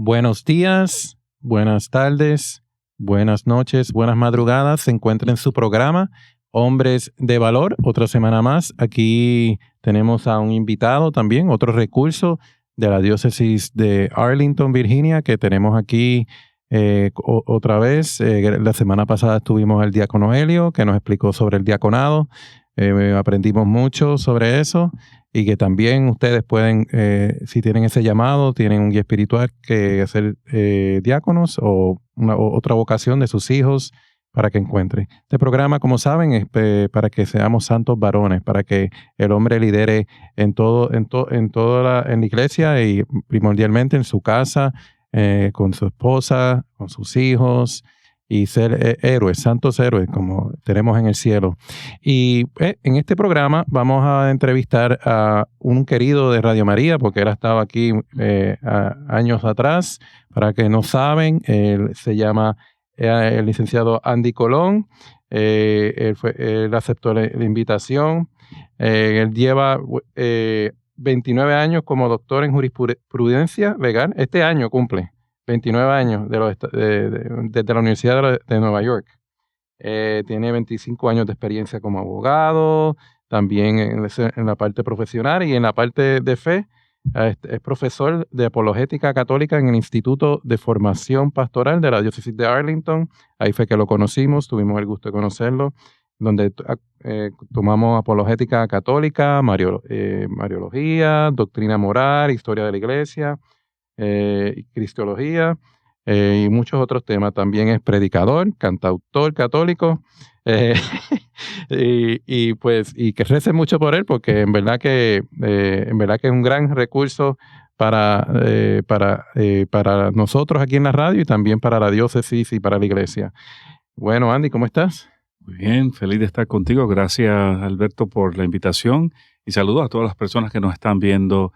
Buenos días, buenas tardes, buenas noches, buenas madrugadas. Se encuentra en su programa Hombres de Valor, otra semana más. Aquí tenemos a un invitado también, otro recurso de la diócesis de Arlington, Virginia, que tenemos aquí otra vez. La semana pasada estuvimos el diácono Helio, que nos explicó sobre el diaconado. Aprendimos mucho sobre eso y que también ustedes pueden, si tienen ese llamado, tienen un guía espiritual que ser diáconos o otra vocación de sus hijos para que encuentren. Este programa, como saben, es para que seamos santos varones, para que el hombre lidere en la iglesia y primordialmente en su casa, con su esposa, con sus hijos, y ser héroes, santos héroes, como tenemos en el cielo. Y en este programa vamos a entrevistar a un querido de Radio María, porque él ha estado aquí años atrás. Para que no saben, él se llama el licenciado Andy Colón. Él aceptó la invitación. Él lleva 29 años como doctor en jurisprudencia legal. Este año cumple 29 años desde la Universidad de Nueva York. Tiene 25 años de experiencia como abogado, también en la parte profesional y en la parte de fe. Es profesor de apologética católica en el Instituto de Formación Pastoral de la Diócesis de Arlington. Ahí fue que lo conocimos, tuvimos el gusto de conocerlo, donde tomamos apologética católica, mariología, doctrina moral, historia de la iglesia, cristología y muchos otros temas. También es predicador, cantautor católico, y que recen mucho por él, porque en verdad que es un gran recurso para nosotros aquí en la radio y también para la diócesis y para la iglesia. Bueno, Andy, ¿cómo estás? Muy bien, feliz de estar contigo. Gracias, Alberto, por la invitación y saludos a todas las personas que nos están viendo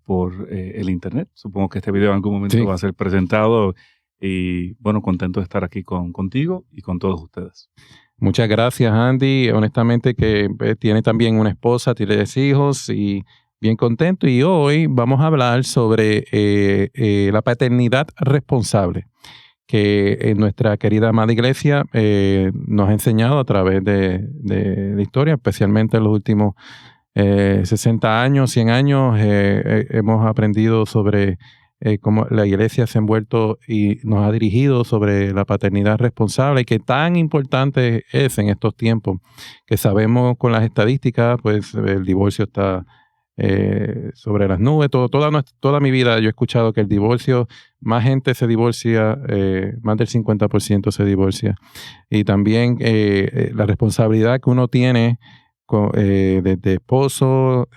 por el internet. Supongo que este video en algún momento va a ser presentado y bueno, contento de estar aquí contigo y con todos ustedes. Muchas gracias, Andy. Honestamente que tiene también una esposa, tiene 10 hijos y bien contento. Y hoy vamos a hablar sobre la paternidad responsable, que nuestra querida amada iglesia nos ha enseñado a través de la historia, especialmente en los últimos 60 años, 100 años. Hemos aprendido sobre cómo la iglesia se ha envuelto y nos ha dirigido sobre la paternidad responsable, y que tan importante es en estos tiempos, que sabemos con las estadísticas, pues el divorcio está sobre las nubes. Toda mi vida yo he escuchado que el divorcio, más gente se divorcia, más del 50% se divorcia. Y también la responsabilidad que uno tiene de esposo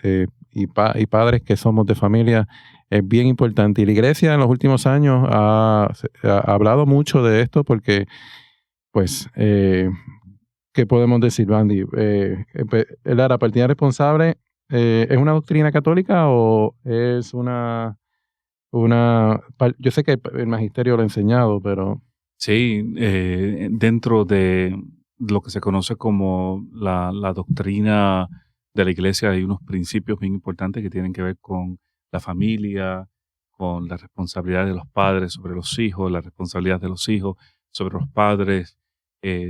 y padres que somos de familia es bien importante. Y la iglesia en los últimos años ha hablado mucho de esto, porque, pues, ¿qué podemos decir, Andy? ¿La paternidad responsable es una doctrina católica o es yo sé que el magisterio lo ha enseñado, pero... Sí, dentro de lo que se conoce como la doctrina de la iglesia hay unos principios bien importantes que tienen que ver con la familia, con la responsabilidad de los padres sobre los hijos, la responsabilidad de los hijos sobre los padres.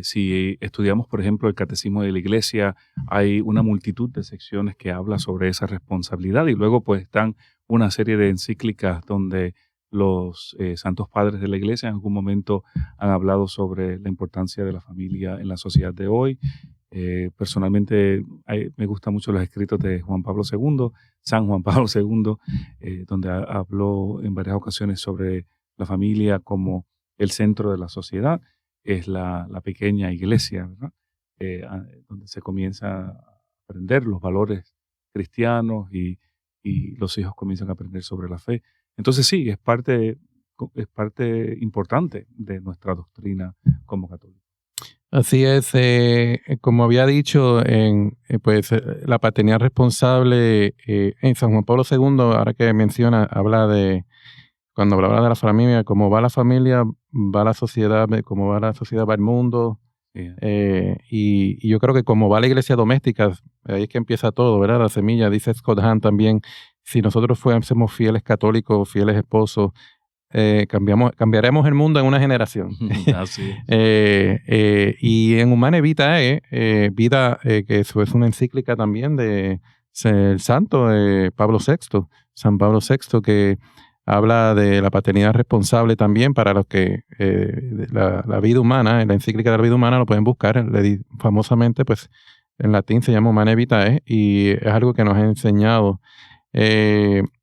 Si estudiamos, por ejemplo, el Catecismo de la Iglesia, hay una multitud de secciones que habla sobre esa responsabilidad, y luego pues están una serie de encíclicas donde los santos padres de la Iglesia en algún momento han hablado sobre la importancia de la familia en la sociedad de hoy. Personalmente me gustan mucho los escritos de Juan Pablo II, San Juan Pablo II, donde habló en varias ocasiones sobre la familia como el centro de la sociedad. Es la pequeña iglesia, ¿verdad? Donde se comienza a aprender los valores cristianos y los hijos comienzan a aprender sobre la fe. Entonces sí, es parte importante de nuestra doctrina como católicos. Así es, como había dicho, la paternidad responsable en San Juan Pablo II, ahora que menciona, cuando hablaba de la familia, cómo va la familia, va la sociedad, cómo va la sociedad, va el mundo. Y yo creo que como va la iglesia doméstica, ahí es que empieza todo, ¿verdad? La semilla, dice Scott Hahn también, si nosotros fuésemos fieles católicos, fieles esposos, cambiaremos el mundo en una generación. Así es. Y en Humane Vitae, que eso es una encíclica también de el santo Pablo VI, San Pablo VI, que habla de la paternidad responsable también para los que la vida humana, en la encíclica de la vida humana lo pueden buscar, famosamente pues en latín se llama Humane Vitae, y es algo que nos ha enseñado.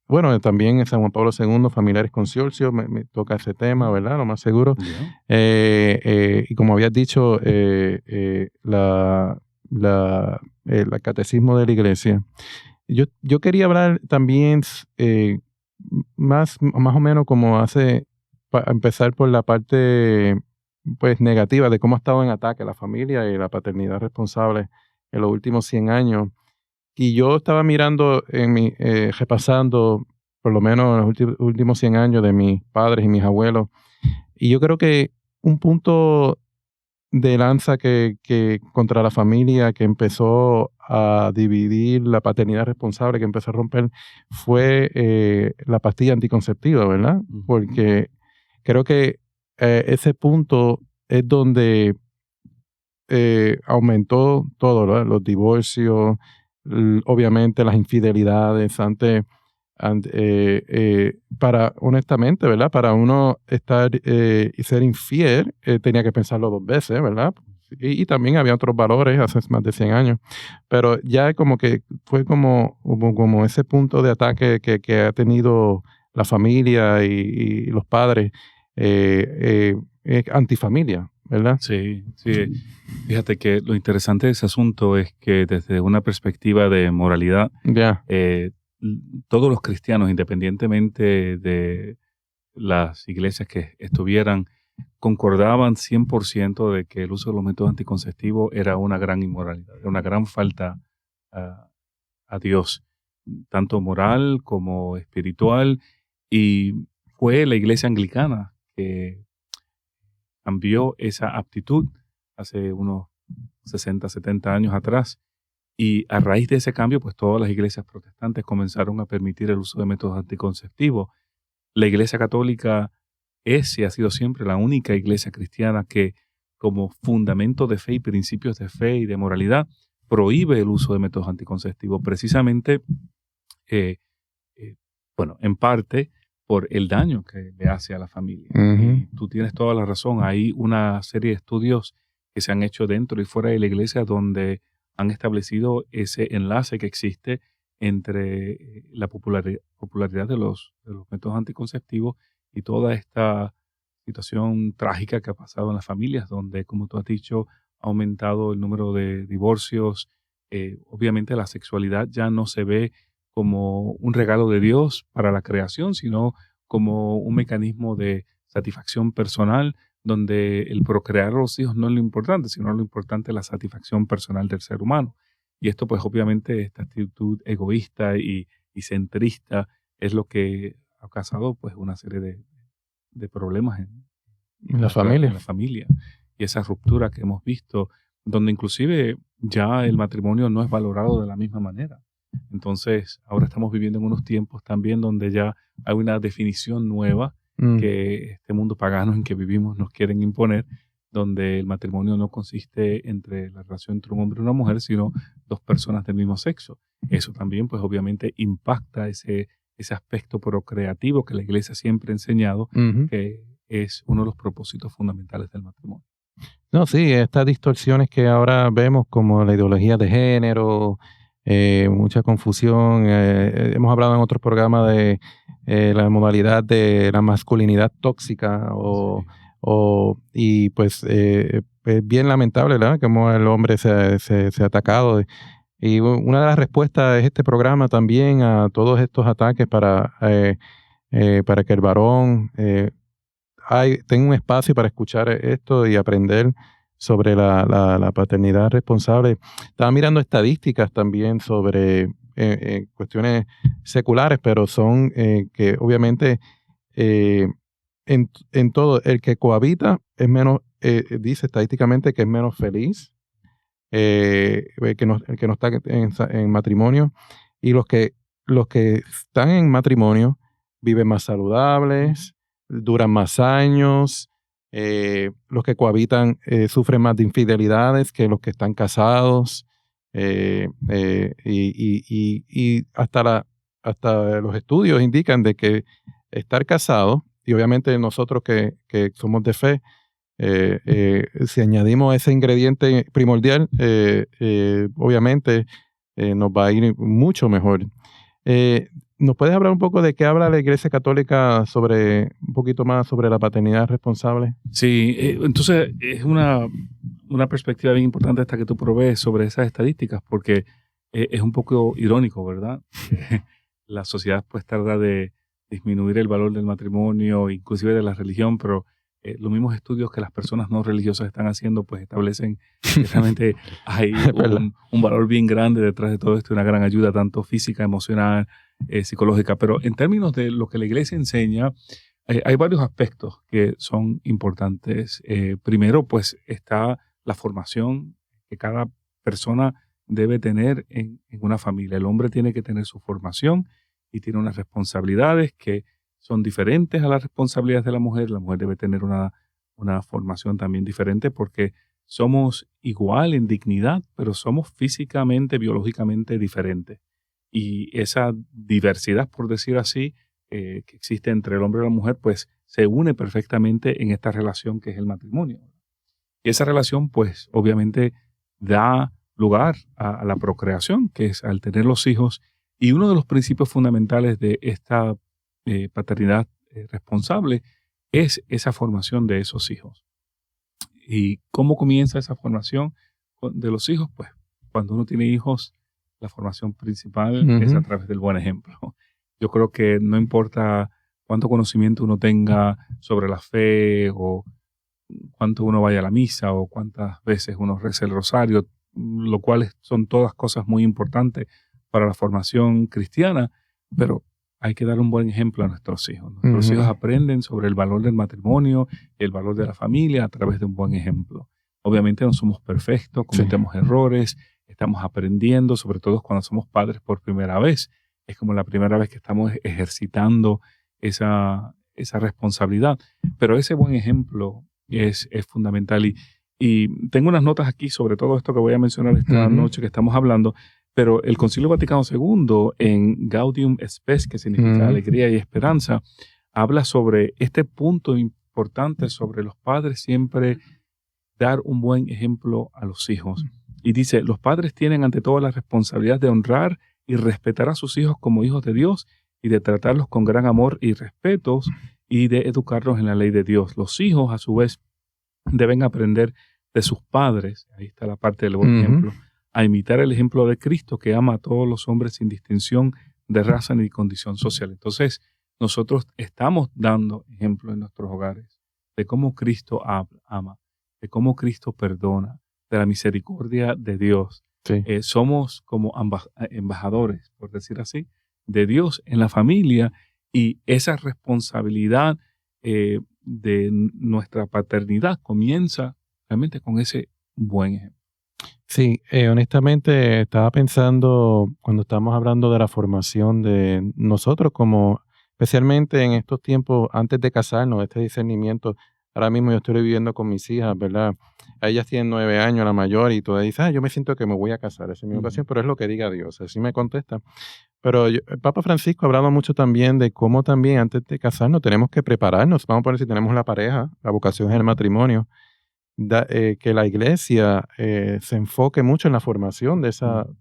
Bueno, también en San Juan Pablo II, Familiares Consorcio, me toca ese tema, ¿verdad? Lo más seguro. Yeah. Y como habías dicho, el Catecismo de la Iglesia. Yo quería hablar también más o menos como empezar por la parte pues negativa de cómo ha estado en ataque la familia y la paternidad responsable en los últimos 100 años. Y yo estaba mirando, repasando por lo menos los últimos 100 años de mis padres y mis abuelos. Y yo creo que un punto de lanza que contra la familia que empezó a dividir la paternidad responsable, que empezó a romper, fue la pastilla anticonceptiva, ¿verdad? Uh-huh. Porque creo que ese punto es donde aumentó todo, ¿verdad? Los divorcios, obviamente las infidelidades honestamente, ¿verdad? Para uno estar y ser infiel, tenía que pensarlo 2 veces, ¿verdad? Y también había otros valores hace más de 100 años. Pero ya como que fue como ese punto de ataque que ha tenido la familia y los padres, antifamilia, ¿verdad? Sí. Fíjate que lo interesante de ese asunto es que desde una perspectiva de moralidad, todos los cristianos, independientemente de las iglesias que estuvieran, concordaban 100% de que el uso de los métodos anticonceptivos era una gran inmoralidad, era una gran falta a Dios, tanto moral como espiritual. Y fue la iglesia anglicana que cambió esa aptitud hace unos 60, 70 años atrás. Y a raíz de ese cambio, pues todas las iglesias protestantes comenzaron a permitir el uso de métodos anticonceptivos. La Iglesia Católica es y ha sido siempre la única iglesia cristiana que, como fundamento de fe y principios de fe y de moralidad, prohíbe el uso de métodos anticonceptivos, precisamente, en parte por el daño que le hace a la familia. Uh-huh. Y tú tienes toda la razón. Hay una serie de estudios que se han hecho dentro y fuera de la iglesia donde han establecido ese enlace que existe entre la popularidad de los métodos anticonceptivos y toda esta situación trágica que ha pasado en las familias, donde, como tú has dicho, ha aumentado el número de divorcios. Obviamente la sexualidad ya no se ve como un regalo de Dios para la creación, sino como un mecanismo de satisfacción personal, donde el procrear a los hijos no es lo importante, sino lo importante es la satisfacción personal del ser humano. Y esto, pues obviamente, esta actitud egoísta y centrista es lo que ha causado pues una serie de problemas en la familia. En la familia. Y esa ruptura que hemos visto, donde inclusive ya el matrimonio no es valorado de la misma manera. Entonces, ahora estamos viviendo en unos tiempos también donde ya hay una definición nueva que este mundo pagano en que vivimos nos quieren imponer, donde el matrimonio no consiste entre la relación entre un hombre y una mujer, sino 2 personas del mismo sexo. Eso también, pues obviamente, impacta ese aspecto procreativo que la iglesia siempre ha enseñado, uh-huh, que es uno de los propósitos fundamentales del matrimonio. No, sí, estas distorsiones que ahora vemos como la ideología de género, mucha confusión. Hemos hablado en otros programas de la modalidad de la masculinidad tóxica y pues es bien lamentable, ¿verdad? Como el hombre se ha atacado. Y una de las respuestas es este programa también a todos estos ataques para que el varón tenga un espacio para escuchar esto y aprender sobre la paternidad responsable. Estaba mirando estadísticas también sobre cuestiones seculares, pero son que obviamente en todo, el que cohabita es menos, dice estadísticamente que es menos feliz, el que no está en matrimonio, y los que están en matrimonio viven más saludables, duran más años, los que cohabitan sufren más de infidelidades que los que están casados, y hasta los estudios indican de que estar casado, y obviamente nosotros que somos de fe, si añadimos ese ingrediente primordial, obviamente nos va a ir mucho mejor. ¿Nos puedes hablar un poco de qué habla la Iglesia Católica un poquito más sobre la paternidad responsable? Sí, entonces es una perspectiva bien importante esta que tú provees sobre esas estadísticas, porque es un poco irónico, ¿verdad? La sociedad pues tarda de disminuir el valor del matrimonio, inclusive de la religión, pero los mismos estudios que las personas no religiosas están haciendo pues establecen que realmente hay un valor bien grande detrás de todo esto, una gran ayuda tanto física, emocional, psicológica. Pero en términos de lo que la Iglesia enseña, hay varios aspectos que son importantes. Primero, pues está la formación que cada persona debe tener en una familia. El hombre tiene que tener su formación y tiene unas responsabilidades que son diferentes a las responsabilidades de la mujer. La mujer debe tener una formación también diferente porque somos igual en dignidad, pero somos físicamente, biológicamente diferentes. Y esa diversidad, por decir así, que existe entre el hombre y la mujer, pues se une perfectamente en esta relación que es el matrimonio. Y esa relación, pues obviamente da lugar a la procreación, que es al tener los hijos. Y uno de los principios fundamentales de esta paternidad responsable es esa formación de esos hijos. ¿Y cómo comienza esa formación de los hijos? Pues cuando uno tiene hijos, la formación principal es a través del buen ejemplo. Yo creo que no importa cuánto conocimiento uno tenga sobre la fe o cuánto uno vaya a la misa o cuántas veces uno reza el rosario, lo cual son todas cosas muy importantes para la formación cristiana, pero hay que dar un buen ejemplo a nuestros hijos. Nuestros hijos aprenden sobre el valor del matrimonio y el valor de la familia a través de un buen ejemplo. Obviamente no somos perfectos, cometemos errores, estamos aprendiendo, sobre todo cuando somos padres por primera vez. Es como la primera vez que estamos ejercitando esa responsabilidad. Pero ese buen ejemplo es fundamental. Y tengo unas notas aquí sobre todo esto que voy a mencionar esta noche que estamos hablando. Pero el Concilio Vaticano II, en Gaudium et Spes, que significa alegría y esperanza, habla sobre este punto importante sobre los padres siempre dar un buen ejemplo a los hijos. Y dice, los padres tienen ante todo la responsabilidad de honrar y respetar a sus hijos como hijos de Dios y de tratarlos con gran amor y respetos y de educarlos en la ley de Dios. Los hijos, a su vez, deben aprender de sus padres, ahí está la parte del buen ejemplo, a imitar el ejemplo de Cristo que ama a todos los hombres sin distinción de raza ni condición social. Entonces, nosotros estamos dando ejemplo en nuestros hogares de cómo Cristo ama, de cómo Cristo perdona, de la misericordia de Dios. Sí. Somos como embajadores, por decir así, de Dios en la familia y esa responsabilidad de nuestra paternidad comienza realmente con ese buen ejemplo. Sí, honestamente estaba pensando cuando estábamos hablando de la formación de nosotros como, especialmente en estos tiempos antes de casarnos, este discernimiento. Ahora mismo yo estoy viviendo con mis hijas, ¿verdad? Ellas tienen 9 años, la mayor, y todas dicen, yo me siento que me voy a casar, esa es mi ocasión, pero es lo que diga Dios, así me contesta. Pero el Papa Francisco ha hablado mucho también de cómo también antes de casarnos tenemos que prepararnos. Vamos a poner si tenemos la pareja, la vocación es el matrimonio. Que la iglesia se enfoque mucho en la formación de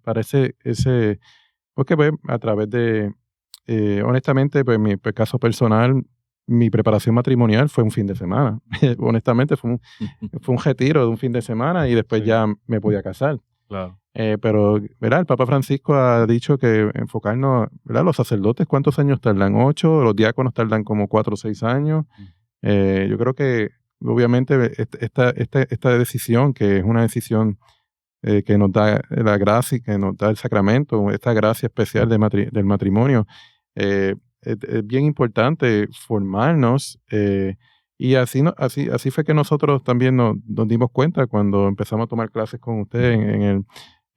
para ese porque pues, a través de, honestamente, pues mi caso personal, mi preparación matrimonial fue un fin de semana. Honestamente fue un retiro de un fin de semana y después ya me podía casar. Claro. Pero, ¿verdad? El Papa Francisco ha dicho que enfocarnos, ¿verdad? Los sacerdotes, ¿cuántos años tardan? 8, los diáconos tardan como 4 o 6 años. Yo creo que obviamente esta decisión, que es una decisión que nos da la gracia, que nos da el sacramento, esta gracia especial del matrimonio, es bien importante formarnos, y así fue que nosotros también nos dimos cuenta cuando empezamos a tomar clases con usted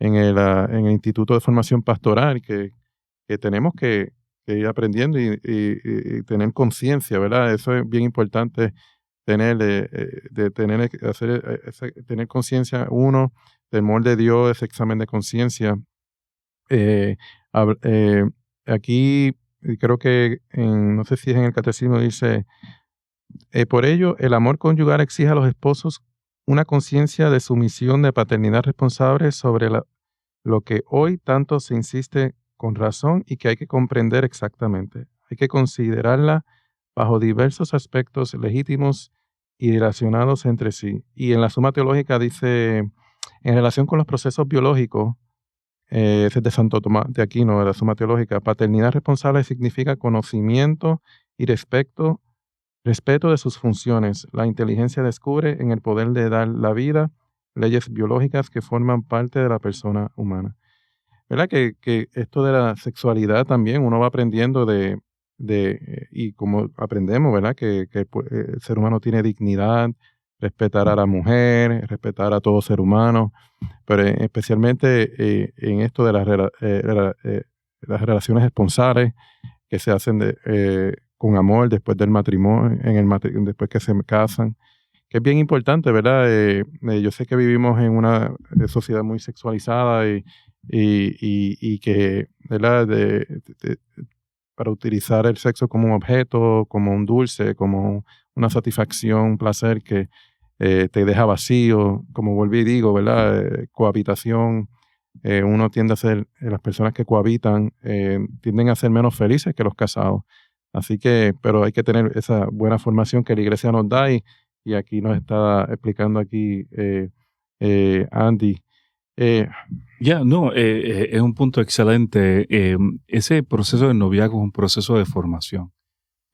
en el Instituto de Formación Pastoral, que tenemos que ir aprendiendo y tener conciencia, ¿verdad? Eso es bien importante tener, tener conciencia, uno, del amor de Dios, ese examen de conciencia. Eh, Aquí creo que, no sé si es en el catecismo, dice, por ello, el amor conyugal exige a los esposos una conciencia de sumisión de paternidad responsable sobre lo que hoy tanto se insiste con razón y que hay que comprender exactamente. Hay que considerarla bajo diversos aspectos legítimos y relacionados entre sí. Y en la Suma Teológica dice, en relación con los procesos biológicos, ese es de Santo Tomás de Aquino, de la Suma Teológica, paternidad responsable significa conocimiento y respeto de sus funciones. La inteligencia descubre en el poder de dar la vida leyes biológicas que forman parte de la persona humana. ¿Verdad? Que esto de la sexualidad también uno va aprendiendo y como aprendemos, ¿verdad? Que el ser humano tiene dignidad, respetar a la mujer, respetar a todo ser humano, pero especialmente en esto de las relaciones esponsales que se hacen con amor después del matrimonio, después que se casan, que es bien importante, ¿verdad? Yo sé que vivimos en una sociedad muy sexualizada y que, ¿verdad? Para utilizar el sexo como un objeto, como un dulce, como una satisfacción, un placer que te deja vacío, como volví y digo, ¿verdad? Cohabitación, uno tiende a ser, las personas que cohabitan tienden a ser menos felices que los casados. Así que, pero hay que tener esa buena formación que la iglesia nos da y aquí nos está explicando aquí Andy. Es un punto excelente. Ese proceso de noviazgo es un proceso de formación.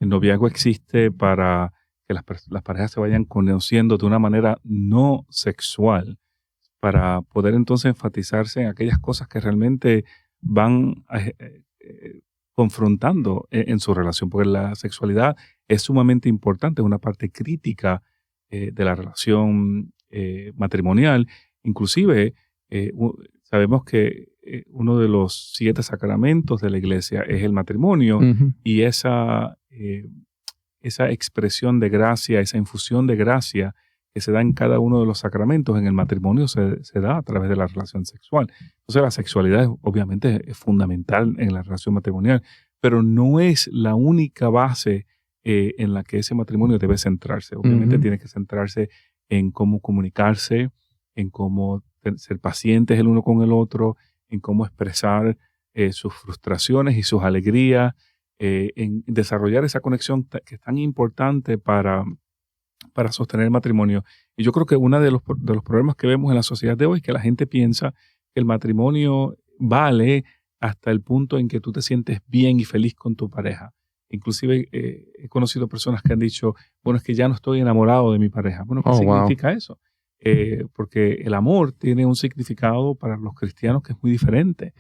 El noviazgo existe para que las parejas se vayan conociendo de una manera no sexual, para poder entonces enfatizarse en aquellas cosas que realmente van confrontando en su relación, porque la sexualidad es sumamente importante, es una parte crítica de la relación matrimonial. Inclusive, sabemos que uno de los 7 sacramentos de la iglesia es el matrimonio, y esa expresión de gracia, esa infusión de gracia que se da en cada uno de los sacramentos, en el matrimonio se da a través de la relación sexual. Entonces la sexualidad obviamente es fundamental en la relación matrimonial, pero no es la única base en la que ese matrimonio debe centrarse. Obviamente tiene que centrarse en cómo comunicarse, en cómo ser pacientes el uno con el otro, en cómo expresar sus frustraciones y sus alegrías, en desarrollar esa conexión que es tan importante para sostener el matrimonio. Y yo creo que uno de los problemas que vemos en la sociedad de hoy es que la gente piensa que el matrimonio vale hasta el punto en que tú te sientes bien y feliz con tu pareja. Inclusive he conocido personas que han dicho, bueno, es que ya no estoy enamorado de mi pareja. Bueno, ¿qué significa eso? Porque el amor tiene un significado para los cristianos que es muy diferente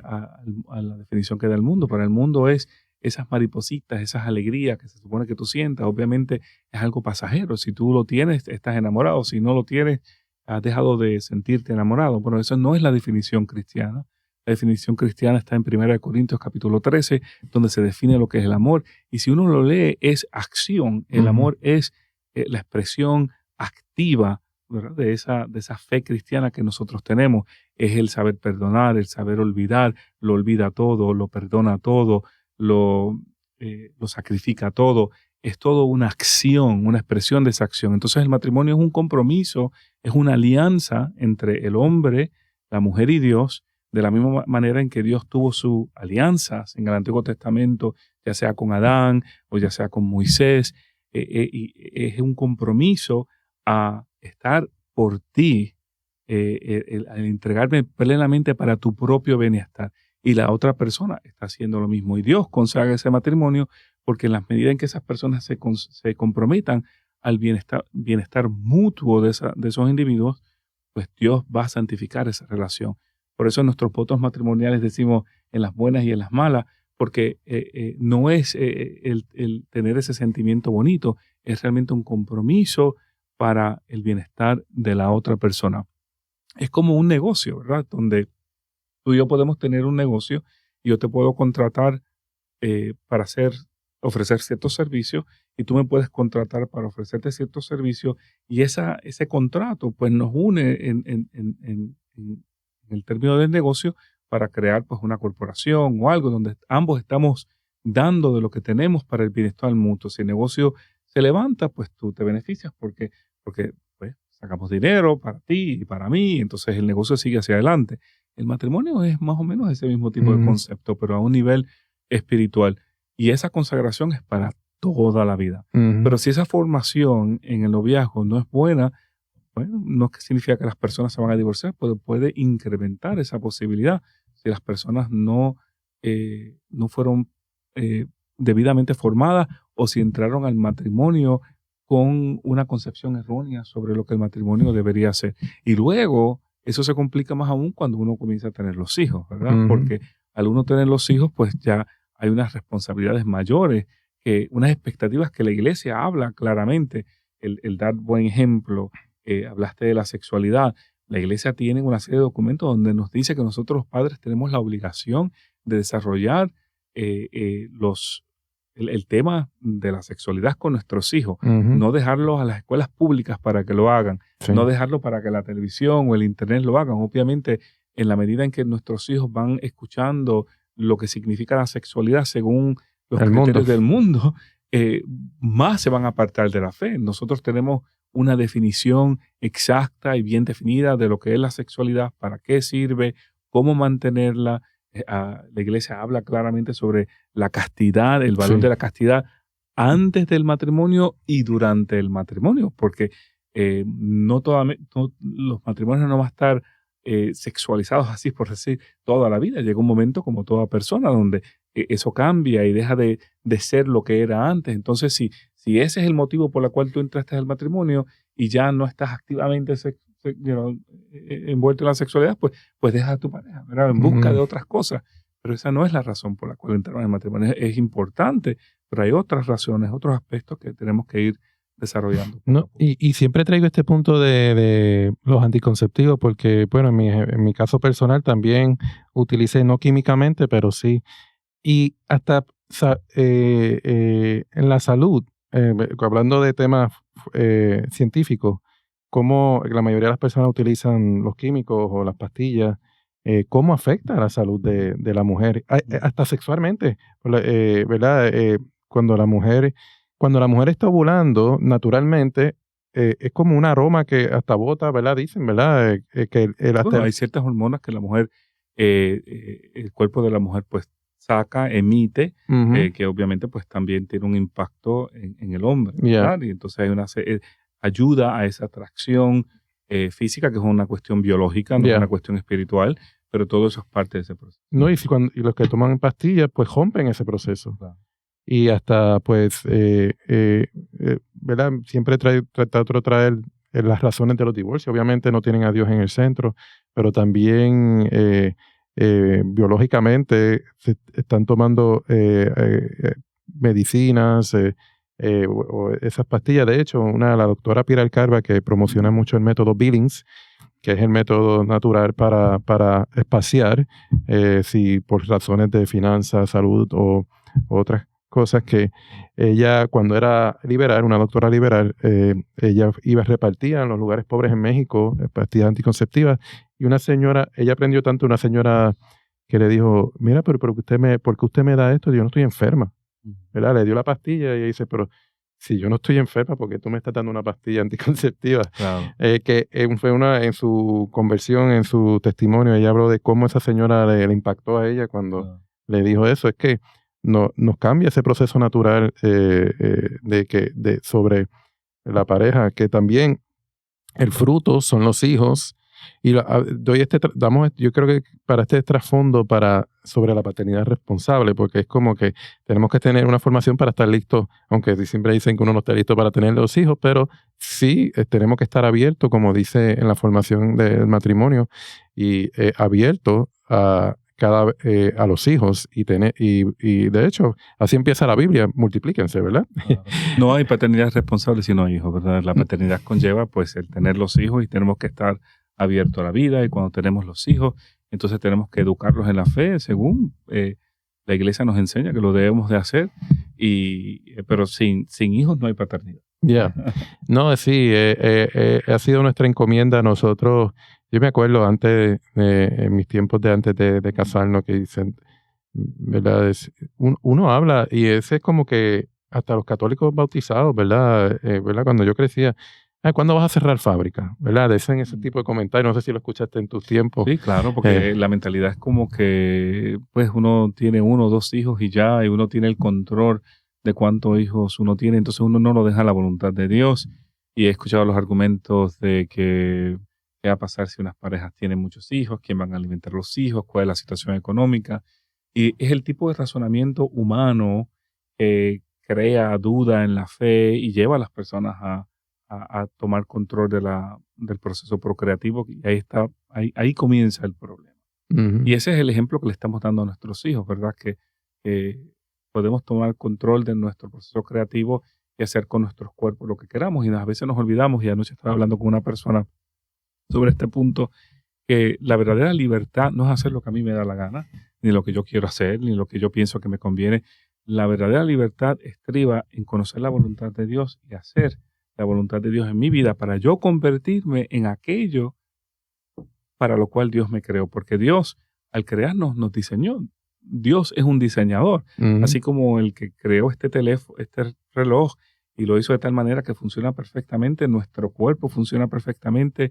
a la definición que da el mundo. Para el mundo es esas maripositas, esas alegrías que se supone que tú sientas. Obviamente es algo pasajero. Si tú lo tienes, estás enamorado. Si no lo tienes, has dejado de sentirte enamorado. Bueno, eso no es la definición cristiana. La definición cristiana está en 1 Corintios capítulo 13, donde se define lo que es el amor. Y si uno lo lee, es acción. El amor es la expresión activa, ¿verdad? De esa fe cristiana que nosotros tenemos. Es el saber perdonar, el saber olvidar. Lo olvida todo, lo perdona todo, lo sacrifica todo. Es todo una acción, una expresión de esa acción. Entonces el matrimonio es un compromiso, es una alianza entre el hombre, la mujer y Dios, de la misma manera en que Dios tuvo sus alianzas en el Antiguo Testamento, ya sea con Adán o ya sea con Moisés. Y es un compromiso a estar por ti, al entregarme plenamente para tu propio bienestar. Y la otra persona está haciendo lo mismo. Y Dios consagra ese matrimonio porque en la medida en que esas personas se comprometan al bienestar mutuo de esos individuos, pues Dios va a santificar esa relación. Por eso en nuestros votos matrimoniales decimos en las buenas y en las malas, porque no es el tener ese sentimiento bonito, es realmente un compromiso para el bienestar de la otra persona. Es como un negocio, ¿verdad? Donde tú y yo podemos tener un negocio y yo te puedo contratar para ofrecer ciertos servicios y tú me puedes contratar para ofrecerte ciertos servicios y ese contrato pues nos une en el término del negocio para crear pues una corporación o algo donde ambos estamos dando de lo que tenemos para el bienestar mutuo. Si el negocio se levanta, pues tú te beneficias porque pues, sacamos dinero para ti y para mí, entonces el negocio sigue hacia adelante. El matrimonio es más o menos ese mismo tipo de concepto, pero a un nivel espiritual. Y esa consagración es para toda la vida. Pero si esa formación en el noviazgo no es buena, bueno, no significa que las personas se van a divorciar, puede incrementar esa posibilidad si las personas no fueron debidamente formadas o si entraron al matrimonio con una concepción errónea sobre lo que el matrimonio debería ser. Y luego eso se complica más aún cuando uno comienza a tener los hijos, ¿verdad? Porque al uno tener los hijos, pues ya hay unas responsabilidades mayores, unas expectativas que la iglesia habla claramente, el dar buen ejemplo. Hablaste de la sexualidad. La iglesia tiene una serie de documentos donde nos dice que nosotros los padres tenemos la obligación de desarrollar el tema de la sexualidad con nuestros hijos, no dejarlos a las escuelas públicas para que lo hagan, no dejarlo para que la televisión o el internet lo hagan. Obviamente, en la medida en que nuestros hijos van escuchando lo que significa la sexualidad según los criterios del mundo, más se van a apartar de la fe. Nosotros tenemos una definición exacta y bien definida de lo que es la sexualidad, para qué sirve, cómo mantenerla. La iglesia habla claramente sobre la castidad, el valor de la castidad antes del matrimonio y durante el matrimonio, porque no los matrimonios no van a estar sexualizados así por decir toda la vida. Llega un momento, como toda persona, donde eso cambia y deja de ser lo que era antes. Entonces, si ese es el motivo por el cual tú entraste al matrimonio y ya no estás activamente envuelto en la sexualidad, pues deja a tu pareja, ¿verdad? En busca de otras cosas. Pero esa no es la razón por la cual entraron en el matrimonio. Es importante, pero hay otras razones, otros aspectos que tenemos que ir desarrollando. No, y siempre traigo este punto de los anticonceptivos porque, bueno, en mi caso personal también utilicé, no químicamente, pero sí. Y hasta en la salud, hablando de temas científicos, cómo la mayoría de las personas utilizan los químicos o las pastillas, cómo afecta a la salud de la mujer, hasta sexualmente, ¿verdad? Cuando la mujer está ovulando, naturalmente, es como un aroma que hasta bota, ¿verdad? Dicen, ¿verdad? Hay ciertas hormonas que la mujer, el cuerpo de la mujer, pues, emite, que obviamente pues también tiene un impacto en el hombre, ¿verdad? Y entonces hay ayuda a esa atracción física, que es una cuestión biológica, no es una cuestión espiritual, pero todo eso es parte de ese proceso. No, y los que toman pastillas, pues rompen ese proceso. Claro. Y hasta, pues, ¿verdad? Siempre trato de traer las razones de los divorcios. Obviamente no tienen a Dios en el centro, pero también biológicamente se están tomando medicinas o esas pastillas. De hecho, la doctora Pilar Carva, que promociona mucho el método Billings, que es el método natural para espaciar, si por razones de finanzas, salud o otras cosas, que ella, cuando era liberal, una doctora liberal, ella iba a repartir en los lugares pobres en México pastillas anticonceptivas, y una señora, ella aprendió tanto, una señora que le dijo, mira, pero ¿por qué usted me da esto? Yo no estoy enferma, ¿verdad? Le dio la pastilla y ella dice, pero si yo no estoy enferma, ¿por qué tú me estás dando una pastilla anticonceptiva? Claro. Que fue en su conversión, en su testimonio, ella habló de cómo esa señora le impactó a ella cuando le dijo eso. Es que nos cambia ese proceso natural sobre la pareja, que también el fruto son los hijos. Y yo creo que para este trasfondo sobre la paternidad responsable, porque es como que tenemos que tener una formación para estar listos, aunque siempre dicen que uno no está listo para tener los hijos, pero sí tenemos que estar abiertos, como dice en la formación del matrimonio, y abiertos a los hijos, y de hecho así empieza la Biblia: multiplíquense, ¿verdad? Claro. No hay paternidad responsable si no hay hijos, ¿verdad? La paternidad conlleva pues el tener los hijos, y tenemos que estar abiertos a la vida, y cuando tenemos los hijos, entonces tenemos que educarlos en la fe según la La iglesia nos enseña que lo debemos de hacer, pero sin hijos no hay paternidad. Ya. No, sí, ha sido nuestra encomienda a nosotros. Yo me acuerdo en mis tiempos de antes de casarnos, que dicen, ¿verdad? Uno habla y ese es como que hasta los católicos bautizados, ¿verdad? ¿Verdad? Cuando yo crecía, ¿cuándo vas a cerrar fábrica? ¿Verdad? Dicen ese tipo de comentarios. No sé si lo escuchaste en tus tiempos. Sí, claro, porque la mentalidad es como que pues uno tiene 1 o 2 hijos y ya, y uno tiene el control de cuántos hijos uno tiene, entonces uno no lo deja a la voluntad de Dios. Y he escuchado los argumentos de que qué va a pasar si unas parejas tienen muchos hijos, quién van a alimentar los hijos, cuál es la situación económica. Y es el tipo de razonamiento humano que crea duda en la fe y lleva a las personas a tomar control del proceso procreativo, y ahí comienza el problema. Uh-huh. Y ese es el ejemplo que le estamos dando a nuestros hijos, ¿verdad? Que podemos tomar control de nuestro proceso creativo y hacer con nuestros cuerpos lo que queramos, y a veces nos olvidamos, y anoche estaba hablando con una persona sobre este punto, que la verdadera libertad no es hacer lo que a mí me da la gana, ni lo que yo quiero hacer, ni lo que yo pienso que me conviene. La verdadera libertad estriba en conocer la voluntad de Dios y hacer la voluntad de Dios en mi vida para yo convertirme en aquello para lo cual Dios me creó. Porque Dios, al crearnos, nos diseñó. Dios es un diseñador. Uh-huh. Así como el que creó este teléfono, este reloj, y lo hizo de tal manera que funciona perfectamente, nuestro cuerpo funciona perfectamente,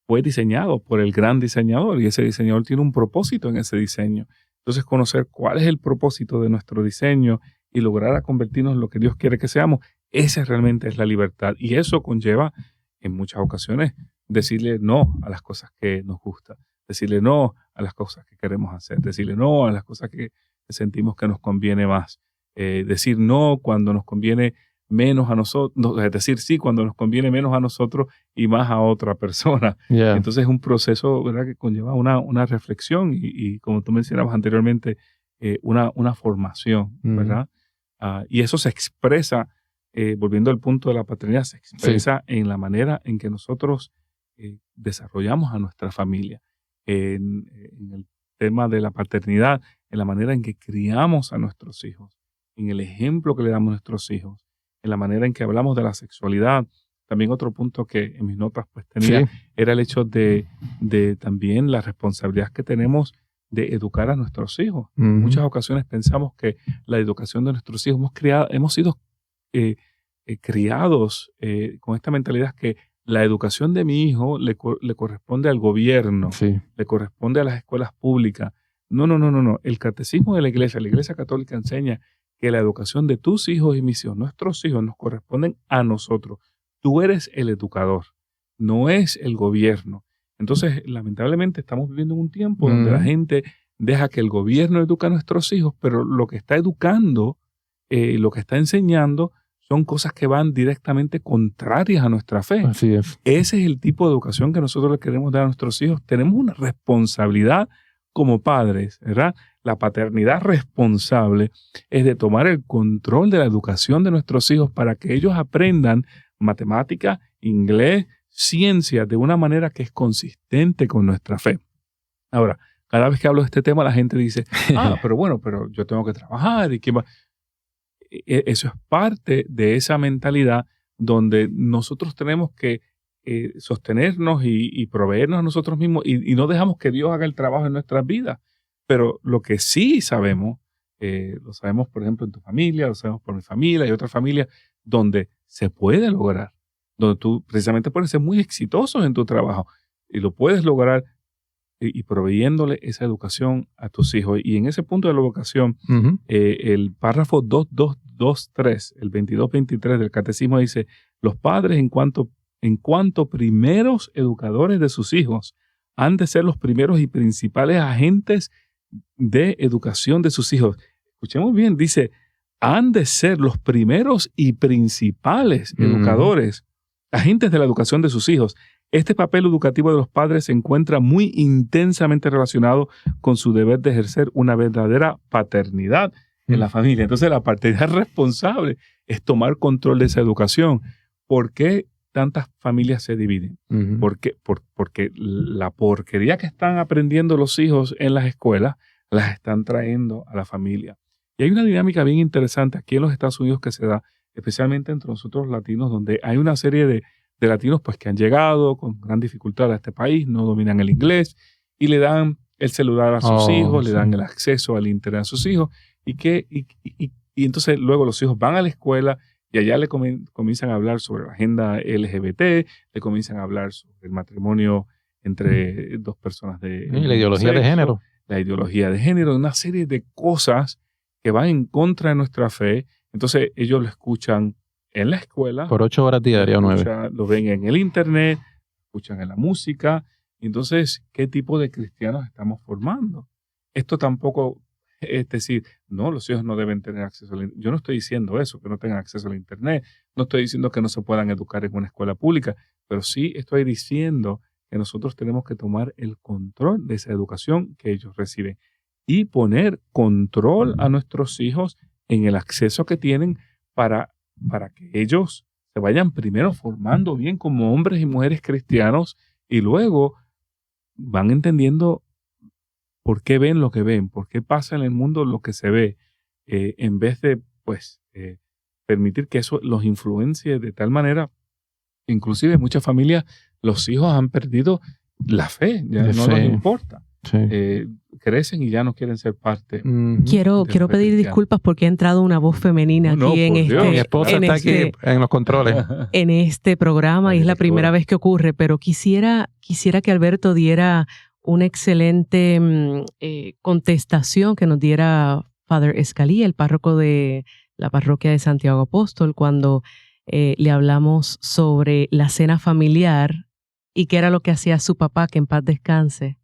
fue diseñado por el gran diseñador, y ese diseñador tiene un propósito en ese diseño. Entonces, conocer cuál es el propósito de nuestro diseño y lograr a convertirnos en lo que Dios quiere que seamos, esa realmente es la libertad. Y eso conlleva, en muchas ocasiones, decirle no a las cosas que nos gustan, decirle no a las cosas que queremos hacer, decirle no a las cosas que sentimos que nos conviene más, decir no cuando nos conviene menos a nosotros, es decir sí cuando nos conviene menos a nosotros y más a otra persona. Yeah. Entonces es un proceso, ¿verdad?, que conlleva una reflexión y como tú mencionabas anteriormente, una formación, ¿verdad? Y eso se expresa, volviendo al punto de la paternidad, se expresa en la manera en que nosotros desarrollamos a nuestra familia, en el tema de la paternidad, en la manera en que criamos a nuestros hijos, en el ejemplo que le damos a nuestros hijos, en la manera en que hablamos de la sexualidad. También otro punto que en mis notas pues tenía era el hecho de también la responsabilidad que tenemos de educar a nuestros hijos. Uh-huh. En muchas ocasiones pensamos que la educación de nuestros hijos, hemos sido criados con esta mentalidad que la educación de mi hijo le corresponde al gobierno, le corresponde a las escuelas públicas. No. El catecismo de la Iglesia Católica enseña que la educación de tus hijos y mis hijos, nuestros hijos, nos corresponden a nosotros. Tú eres el educador, no es el gobierno. Entonces, lamentablemente, estamos viviendo en un tiempo donde la gente deja que el gobierno eduque a nuestros hijos, pero lo que está educando, lo que está enseñando, son cosas que van directamente contrarias a nuestra fe. Así es. Ese es el tipo de educación que nosotros le queremos dar a nuestros hijos. Tenemos una responsabilidad como padres, ¿verdad? La paternidad responsable es de tomar el control de la educación de nuestros hijos para que ellos aprendan matemática, inglés, ciencia de una manera que es consistente con nuestra fe. Ahora, cada vez que hablo de este tema, la gente dice, pero yo tengo que trabajar y qué va. Eso es parte de esa mentalidad donde nosotros tenemos que sostenernos y proveernos a nosotros mismos y no dejamos que Dios haga el trabajo en nuestras vidas. Pero lo que sí sabemos, lo sabemos por ejemplo en tu familia, lo sabemos por mi familia y otras familias, donde se puede lograr, donde tú precisamente puedes ser muy exitoso en tu trabajo y lo puedes lograr y proveyéndole esa educación a tus hijos. Y en ese punto de la educación, Uh-huh. El párrafo 2.2.3, el 22.23 del catecismo dice, los padres en cuanto primeros educadores de sus hijos han de ser los primeros y principales agentes de educación de sus hijos. Escuchemos bien, dice, han de ser los primeros y principales educadores, agentes de la educación de sus hijos. Este papel educativo de los padres se encuentra muy intensamente relacionado con su deber de ejercer una verdadera paternidad en la familia. Entonces, la paternidad responsable es tomar control de esa educación. ¿Por qué tantas familias se dividen? Uh-huh. Porque la porquería que están aprendiendo los hijos en las escuelas las están trayendo a la familia. Y hay una dinámica bien interesante aquí en los Estados Unidos que se da, especialmente entre nosotros los latinos, donde hay una serie de latinos pues, que han llegado con gran dificultad a este país, no dominan el inglés, y le dan el celular a sus hijos, le dan el acceso al internet a sus hijos, y entonces luego los hijos van a la escuela y allá le comienzan a hablar sobre la agenda LGBT, le comienzan a hablar sobre el matrimonio entre dos personas de la ideología de género. La ideología de género, una serie de cosas que van en contra de nuestra fe. Entonces ellos lo escuchan en la escuela. Por 8 horas diarias o 9. Lo ven en el internet, escuchan en la música. Entonces, ¿qué tipo de cristianos estamos formando? Esto tampoco es decir, no, los hijos no deben tener acceso al internet. Yo no estoy diciendo eso, que no tengan acceso al internet. No estoy diciendo que no se puedan educar en una escuela pública, pero sí estoy diciendo que nosotros tenemos que tomar el control de esa educación que ellos reciben y poner control a nuestros hijos en el acceso que tienen para que ellos se vayan primero formando bien como hombres y mujeres cristianos y luego van entendiendo por qué ven lo que ven, por qué pasa en el mundo lo que se ve, en vez de permitir que eso los influencie de tal manera. Inclusive en muchas familias los hijos han perdido la fe, ya no les importa. Sí. Crecen y ya no quieren ser parte. Quiero pedir disculpas porque ha entrado una voz femenina aquí en Mi esposa está aquí en los controles. En este programa y es la primera vez que ocurre, pero quisiera que Alberto diera una excelente contestación que nos diera Father Escalía, el párroco de la parroquia de Santiago Apóstol, cuando le hablamos sobre la cena familiar y qué era lo que hacía su papá, que en paz descanse,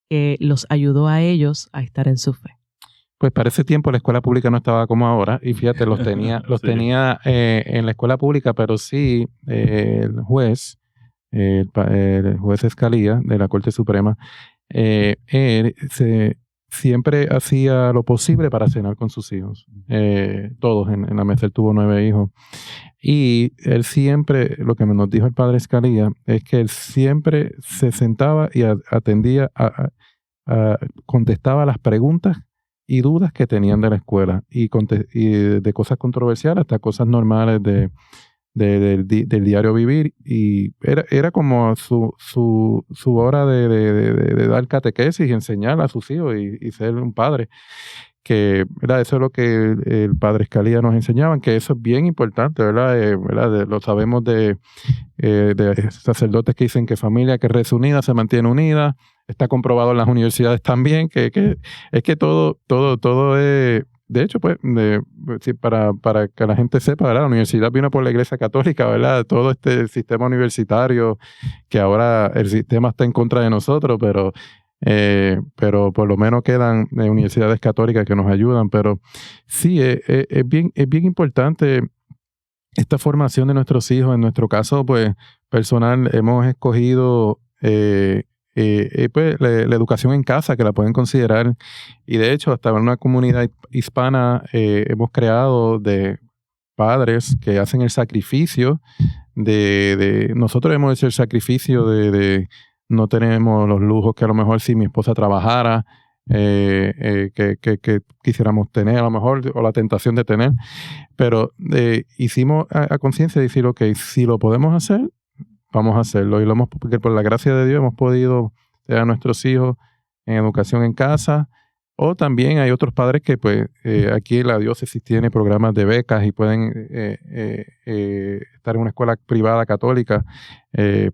que los ayudó a ellos a estar en su fe. Pues para ese tiempo la escuela pública no estaba como ahora, y fíjate, los tenía en la escuela pública, pero sí el juez Escalía de la Corte Suprema, él siempre hacía lo posible para cenar con sus hijos, todos en la mesa. Él tuvo 9 hijos, y él siempre, lo que nos dijo el padre Escalía, es que él siempre se sentaba y atendía, contestaba las preguntas y dudas que tenían de la escuela, y de cosas controversiales hasta cosas normales del diario vivir, y era como su hora de dar catequesis y enseñar a sus hijos y ser un padre, que ¿verdad? Eso es lo que el padre Escalía nos enseñaba, que eso es bien importante, ¿verdad? Lo sabemos de sacerdotes que dicen que familia que reza unida se mantiene unida. Está comprobado en las universidades también, que es que todo es. De hecho, pues, para que la gente sepa, ¿verdad? La universidad vino por la Iglesia Católica, ¿verdad? Todo este sistema universitario, que ahora el sistema está en contra de nosotros, pero por lo menos quedan universidades católicas que nos ayudan. Pero sí, es bien importante esta formación de nuestros hijos. En nuestro caso, pues, personal, hemos escogido pues, la educación en casa, que la pueden considerar, y de hecho hasta en una comunidad hispana hemos creado de padres que hacen el sacrificio nosotros hemos hecho el sacrificio de no tenemos los lujos que a lo mejor si mi esposa trabajara que quisiéramos tener a lo mejor, o la tentación de tener, pero hicimos a conciencia de decir, ok, si lo podemos hacer, vamos a hacerlo, y porque por la gracia de Dios hemos podido tener a nuestros hijos en educación en casa, o también hay otros padres que pues aquí en la diócesis tiene programas de becas y pueden estar en una escuela privada católica,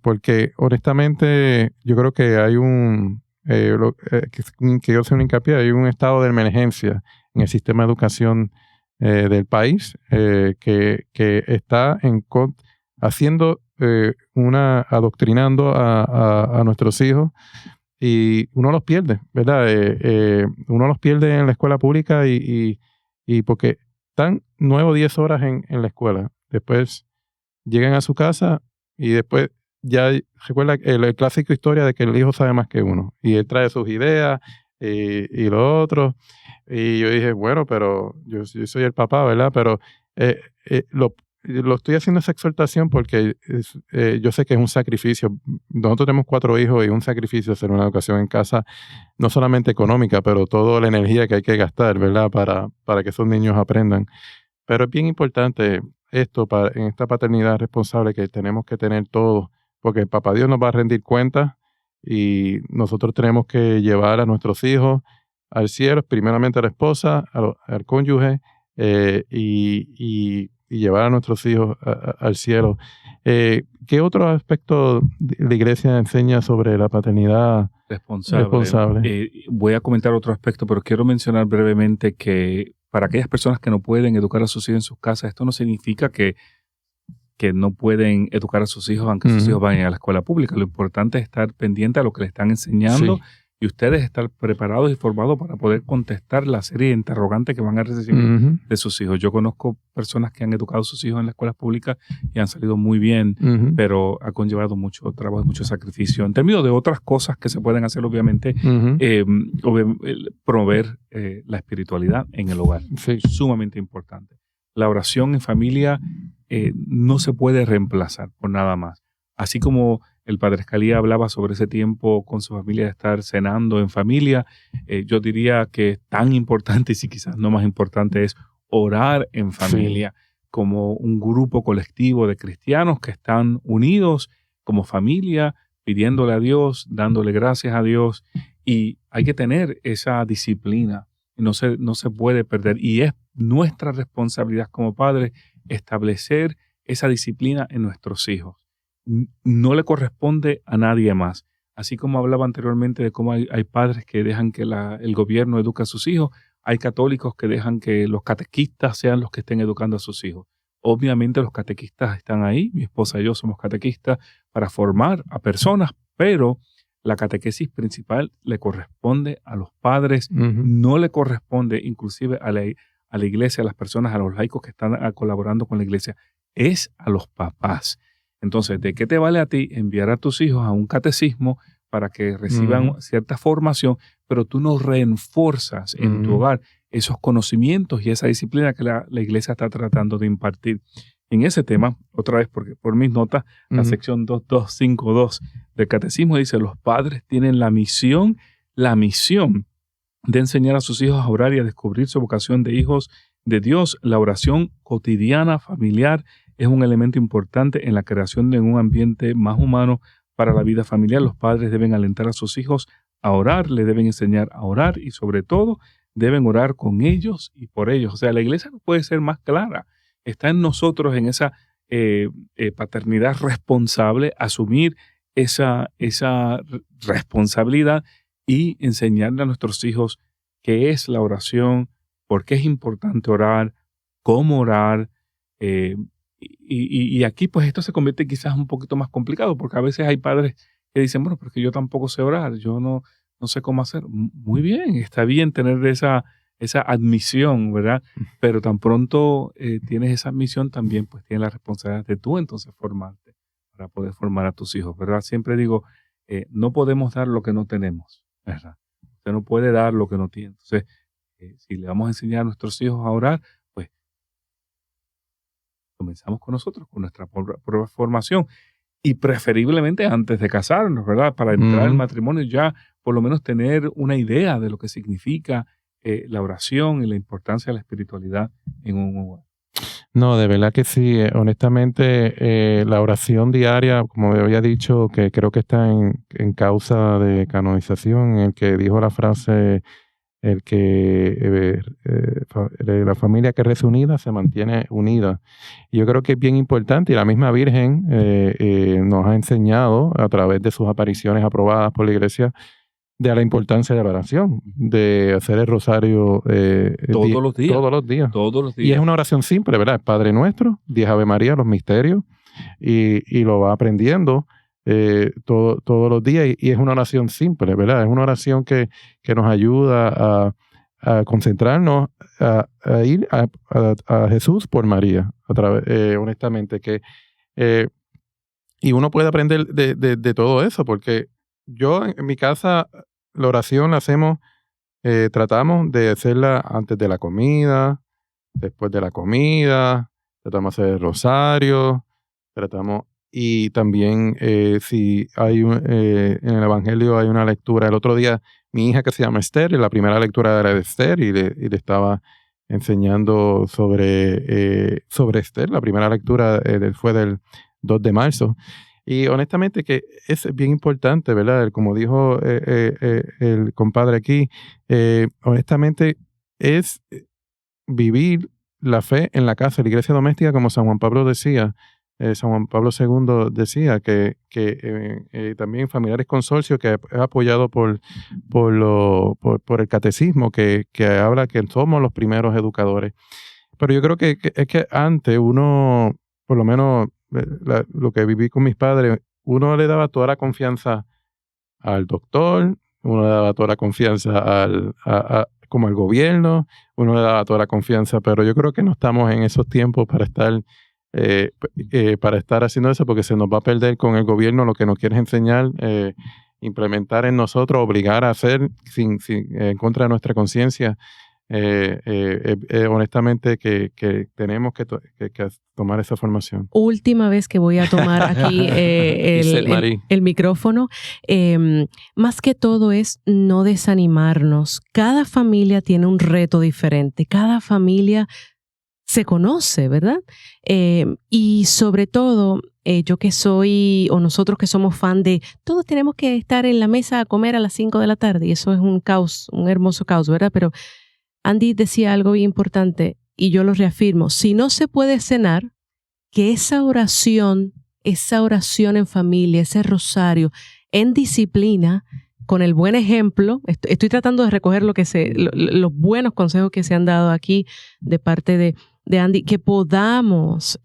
porque honestamente yo creo que hay que yo sea un hincapié, hay un estado de emergencia en el sistema de educación del país, que está adoctrinando a nuestros hijos, y uno los pierde, ¿verdad? Uno los pierde en la escuela pública y porque están 9 o 10 horas en la escuela, después llegan a su casa y después ya recuerda el clásico historia de que el hijo sabe más que uno, y él trae sus ideas y lo otro, y yo dije, bueno, pero yo soy el papá, ¿verdad? Pero lo estoy haciendo esa exhortación porque yo sé que es un sacrificio. Nosotros tenemos 4 hijos y un sacrificio hacer una educación en casa, no solamente económica, pero toda la energía que hay que gastar, ¿verdad? Para que esos niños aprendan. Pero es bien importante esto en esta paternidad responsable que tenemos que tener todos, porque el Papá Dios nos va a rendir cuentas y nosotros tenemos que llevar a nuestros hijos al cielo, primeramente a la esposa, al cónyuge, y llevar a nuestros hijos al cielo. ¿Qué otro aspecto la iglesia enseña sobre la paternidad responsable? Voy a comentar otro aspecto, pero quiero mencionar brevemente que para aquellas personas que no pueden educar a sus hijos en sus casas, esto no significa que no pueden educar a sus hijos aunque sus hijos vayan a la escuela pública. Lo importante es estar pendiente a lo que le están enseñando, sí, y ustedes estar preparados y formados para poder contestar la serie de interrogantes que van a recibir de sus hijos. Yo conozco personas que han educado a sus hijos en las escuelas públicas y han salido muy bien, pero ha conllevado mucho trabajo y mucho sacrificio. En términos de otras cosas que se pueden hacer, obviamente, promover la espiritualidad en el hogar. Sí. Sumamente importante. La oración en familia no se puede reemplazar por nada más. Así como el Padre Escalía hablaba sobre ese tiempo con su familia de estar cenando en familia, yo diría que tan importante, y si quizás no más importante, es orar en familia, sí, como un grupo colectivo de cristianos que están unidos como familia, pidiéndole a Dios, dándole gracias a Dios, y hay que tener esa disciplina, no se puede perder, y es nuestra responsabilidad como padres establecer esa disciplina en nuestros hijos. No le corresponde a nadie más. Así como hablaba anteriormente de cómo hay padres que dejan que el gobierno eduque a sus hijos, hay católicos que dejan que los catequistas sean los que estén educando a sus hijos. Obviamente los catequistas están ahí, mi esposa y yo somos catequistas para formar a personas, pero la catequesis principal le corresponde a los padres, no le corresponde inclusive a la iglesia, a las personas, a los laicos que están colaborando con la iglesia, es a los papás. Entonces, ¿de qué te vale a ti enviar a tus hijos a un catecismo para que reciban cierta formación, pero tú no reenforzas en tu hogar esos conocimientos y esa disciplina que la iglesia está tratando de impartir? En ese tema, otra vez, porque por mis notas, la sección 2252 del catecismo dice: los padres tienen la misión de enseñar a sus hijos a orar y a descubrir su vocación de hijos de Dios. La oración cotidiana, familiar, es un elemento importante en la creación de un ambiente más humano para la vida familiar. Los padres deben alentar a sus hijos a orar, le deben enseñar a orar y sobre todo deben orar con ellos y por ellos. O sea, la iglesia no puede ser más clara. Está en nosotros, en esa paternidad responsable, asumir esa responsabilidad y enseñarle a nuestros hijos qué es la oración, por qué es importante orar, cómo orar. Y aquí pues esto se convierte quizás un poquito más complicado, porque a veces hay padres que dicen, bueno, porque yo tampoco sé orar, yo no sé cómo hacer. Muy bien, está bien tener esa admisión, ¿verdad? Pero tan pronto tienes esa admisión, también pues tienes la responsabilidad de tú entonces formarte para poder formar a tus hijos, ¿verdad? Siempre digo, no podemos dar lo que no tenemos, ¿verdad? Usted no puede dar lo que no tiene. Entonces, si le vamos a enseñar a nuestros hijos a orar, pues comenzamos con nosotros, con nuestra propia formación. Y preferiblemente antes de casarnos, ¿verdad? Para entrar al matrimonio ya por lo menos tener una idea de lo que significa la oración y la importancia de la espiritualidad en un hogar. No, de verdad que sí. Honestamente, la oración diaria, como había dicho, que creo que está en causa de canonización, en el que dijo la frase, la familia que reza unida se mantiene unida. Y yo creo que es bien importante, y la misma Virgen nos ha enseñado a través de sus apariciones aprobadas por la Iglesia de la importancia de la oración, de hacer el rosario todos los días. Todos los días. Y es una oración simple, ¿verdad? Padre Nuestro, 10 Ave María, los misterios, y lo va aprendiendo todos los días, y es una oración simple, ¿verdad? Es una oración que nos ayuda a concentrarnos, a ir a Jesús por María, honestamente, y uno puede aprender de todo eso, porque yo en mi casa la oración la hacemos, tratamos de hacerla antes de la comida, después de la comida, tratamos de hacer el rosario, y también si hay en el Evangelio hay una lectura. El otro día mi hija, que se llama Esther, la primera lectura era de Esther y le estaba enseñando sobre Esther. La primera lectura fue del 2 de marzo. Y honestamente que es bien importante, ¿verdad? Como dijo el compadre aquí, honestamente es vivir la fe en la casa, la iglesia doméstica, como San Juan Pablo decía. San Juan Pablo II decía que también Familiares Consorcio, que es apoyado por el catecismo, que habla que somos los primeros educadores. Pero yo creo que es que antes uno, por lo menos lo que viví con mis padres, uno le daba toda la confianza al doctor, uno le daba toda la confianza como al gobierno, uno le daba toda la confianza, pero yo creo que no estamos en esos tiempos para estar haciendo eso, porque se nos va a perder con el gobierno lo que nos quieres enseñar, implementar en nosotros, obligar a hacer en contra de nuestra conciencia. Honestamente que tenemos que tomar esa formación. Última vez que voy a tomar aquí el micrófono. Más que todo es no desanimarnos. Cada familia tiene un reto diferente. Cada familia se conoce, ¿verdad? Y sobre todo, yo que soy, o nosotros que somos fan de, todos tenemos que estar en la mesa a comer a las 5 de la tarde, y eso es un caos, un hermoso caos, ¿verdad? Pero Andy decía algo bien importante, y yo lo reafirmo: si no se puede cenar, que esa oración en familia, ese rosario, en disciplina, con el buen ejemplo, estoy tratando de recoger los buenos consejos que se han dado aquí de parte de Andy, que podamos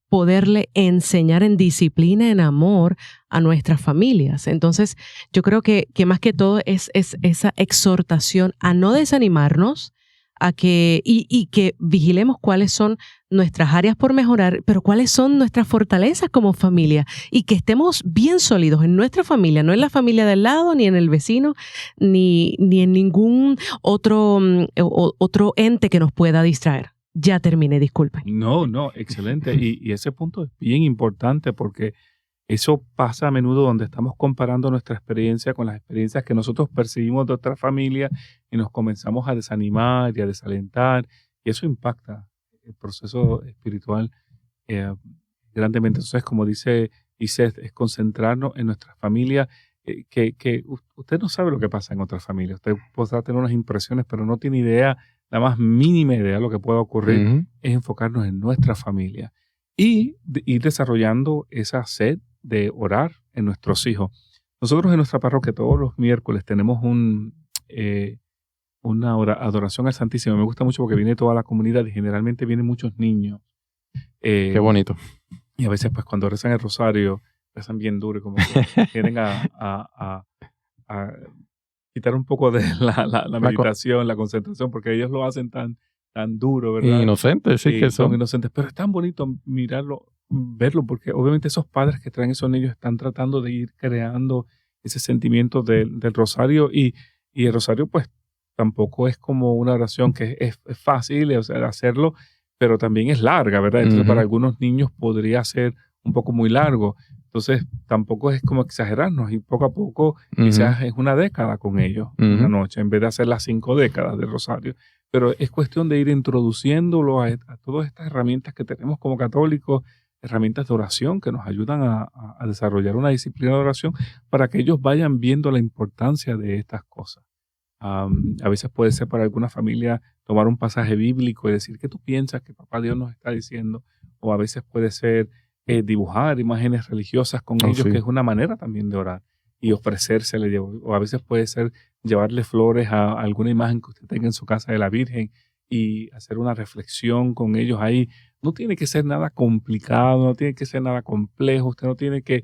poderle enseñar en disciplina, en amor a nuestras familias. Entonces, yo creo que más que todo es esa exhortación a no desanimarnos, a que vigilemos cuáles son nuestras áreas por mejorar, pero cuáles son nuestras fortalezas como familia, y que estemos bien sólidos en nuestra familia, no en la familia del lado, ni en el vecino, ni en ningún otro ente que nos pueda distraer. Ya terminé, disculpen. No, excelente. Y ese punto es bien importante, porque eso pasa a menudo donde estamos comparando nuestra experiencia con las experiencias que nosotros percibimos de otra familia, y nos comenzamos a desanimar y a desalentar, y eso impacta el proceso espiritual grandemente. Entonces, como dice Iseth, es concentrarnos en nuestra familia, que usted no sabe lo que pasa en otras familias. Usted podrá tener unas impresiones, pero no tiene idea, la más mínima idea de lo que pueda ocurrir. Uh-huh. Es enfocarnos en nuestra familia y ir desarrollando esa sed de orar en nuestros hijos. Nosotros en nuestra parroquia todos los miércoles tenemos una adoración al Santísimo. Me gusta mucho porque viene toda la comunidad y generalmente vienen muchos niños. Qué bonito. Y a veces, pues, cuando rezan el rosario, rezan bien duro y como que quieren a quitar un poco de la meditación, la concentración, porque ellos lo hacen tan duro, ¿verdad? Inocentes, sí, que son inocentes. Pero es tan bonito verlo, porque obviamente esos padres que traen esos niños están tratando de ir creando ese sentimiento del rosario, y el rosario, pues, tampoco es como una oración que es fácil, o sea, hacerlo, pero también es larga, ¿verdad? Entonces, para algunos niños podría ser un poco muy largo. Entonces, tampoco es como exagerarnos, y poco a poco, quizás es una década con ellos, una noche, en vez de hacer las 5 décadas del rosario. Pero es cuestión de ir introduciéndolo a todas estas herramientas que tenemos como católicos, herramientas de oración que nos ayudan a desarrollar una disciplina de oración, para que ellos vayan viendo la importancia de estas cosas. A veces puede ser para alguna familia tomar un pasaje bíblico y decir: ¿qué tú piensas que Papá Dios nos está diciendo? O a veces puede ser dibujar imágenes religiosas con ellos, sí, que es una manera también de orar y ofrecérsele. O a veces puede ser llevarle flores a alguna imagen que usted tenga en su casa de la Virgen y hacer una reflexión con ellos ahí. No tiene que ser nada complicado, no tiene que ser nada complejo. Usted no tiene que